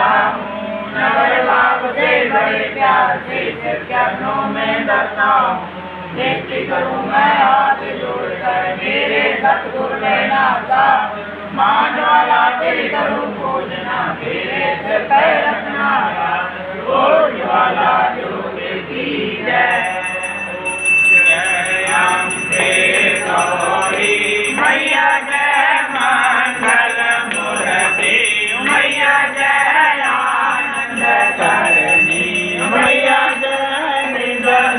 करता हूँ, नगर बाप से बड़े प्यार से चरणों में धरता हूँ। बेनती करूँ मैं हाथ जोड़कर मेरे सतगुरु नाथा, मान वाला तेरी करूँ पूजना, मेरे सिर पे रखना बोझ वाला जोगे की जय। जय अम्बे गौरी मैया जय मंगल मूर्ति मैया जय आनंद करणी मैया जय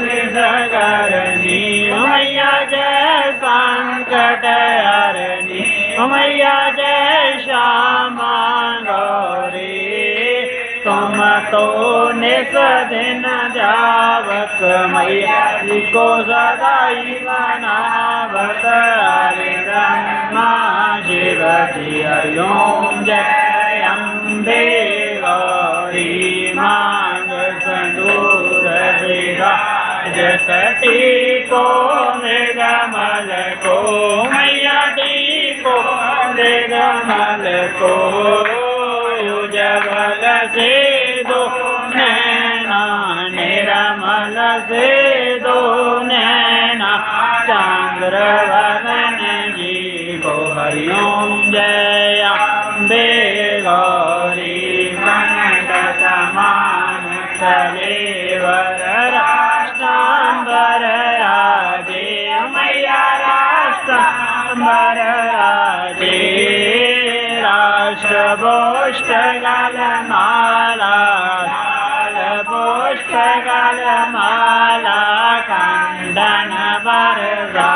निधगरणी मैया जय संकट हरणी मैया जय श्यामा गौरी। तुम तो निस दिन जावत मैया जी को सदाई मनावत हरे ब्रह्मा शिव जी हरिओम। जय अम्बे गौरी मांग संदूर विराज कटी को मृगमल को मैया दी को मृगमल को। जबल से दो नैना निरमल से दो नैना चंद्रवदन जी को हरिओम। जय अम्बे गौरी कंठ समान कलेवर राष्ट्रांबर राजे मैया राष्ट्रांबर राजे। राष्ट्रभूष्ट गलमाला पुष्प गलमाला खंडन वरदा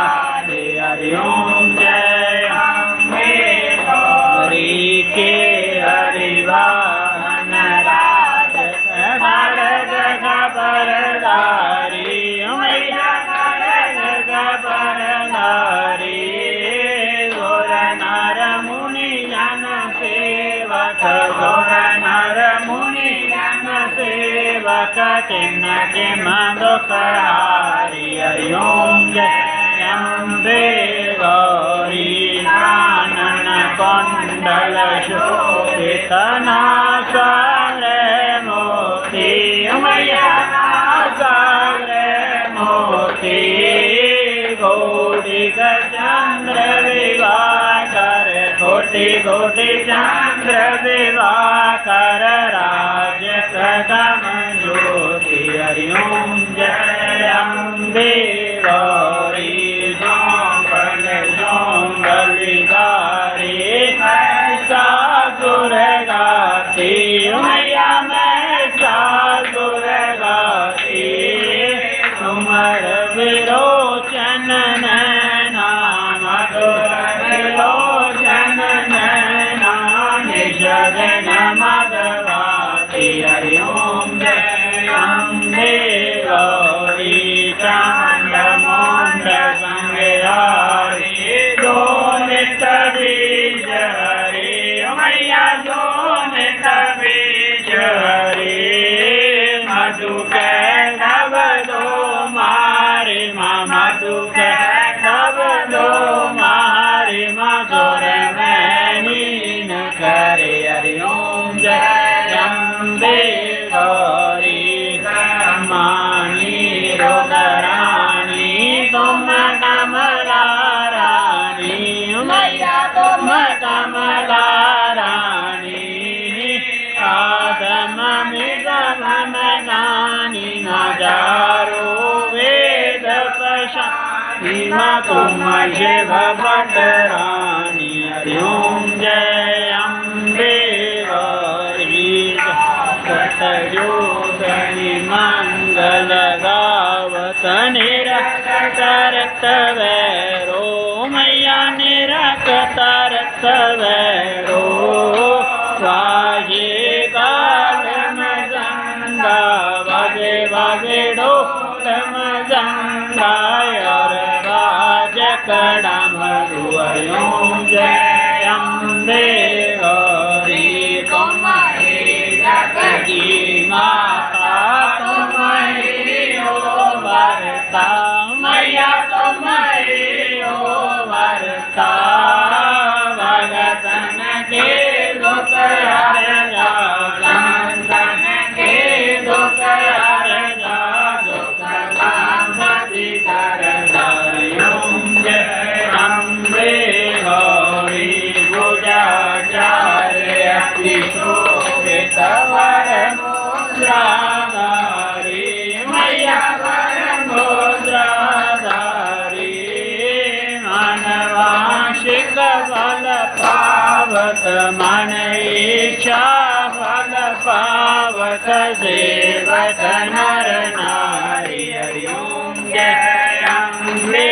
हरिओम। जय अम्बे गौरी के हरिवाहन राज खड़ग खबरदारी मैया खड़ग खबरदारी। गोर नर मुनि जन सेवक गोर नर मुनि जन सेवक चिन्ह किम दुख हारी हरिओम। जय अम्बे गौरी कानन कुंडल शोभित नासाग्र मोती मैया नासाग्र मोती। घोड़ी चंद्र विवाह कर घोटी घोटी चंद्र विवाह कर राज कदम ज्योति हरिओम। जय अम्बे गौरी जोंगल जोंगल गारी ऐसा दुर्गाती मैया मैं सा दुर्गाती। तुमर विरोचन नैना मधुर विरोचन नैना निषदन मधवाती हरिओम। जय अम्बे गौरी चांद मुंड संगहारी दो नित बीज हरी मैया दो नित बीज हरी। मधु के नव दो मारी माँ मधु के नव दो मारी माँ जोर में नीन करे हरिओम। जय अम्बे गौरी मानी रोगरानी तुम कमला रानी मैया तुम कमला रानी। आदम मिदम गानी नजारो वेद पशानी माँ तुम शिव भट रानी हरिओम। जय अम्बे गौरी सतयोगनि मंगल गावत निरखत रक्त वैरो मैया निरखत रक्त वैरो। वाजे काल मजंगा वाजे वाजे ढोल मजंगा और वाज कड़म हरिओम। जय अम्बे गौरी तुम्हारी जग की माता तुम्हारी हो वार्ता मैया तुम्हारी हो वार्ता। भगतन के दुख हर जागन मुद्राधारी मैया मुद्राधारी मानवांशिक फल पावत मन ईशा फल पावत सेवक नर नारी हरि ओम जय अम्बे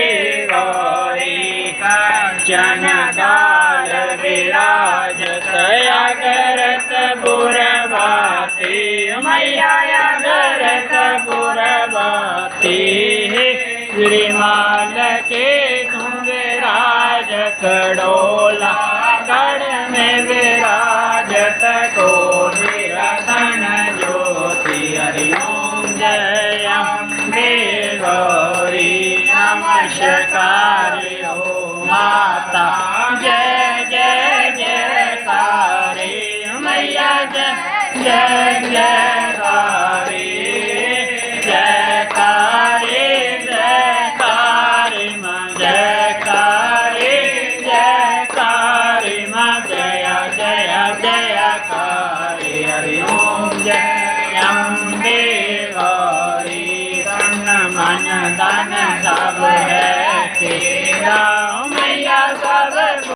गौरी कांचन काल विराजत अगरत पुरवाती मैया अगरत पुरवाती श्रीमाल के तुम विराज कड़ोला कड़ में विराजत कोटि रतन ज्योति हरि ओम जय अम्बे गौरी नमस्कार हो माता जय जय जयकारी मैया जय जय जयकारी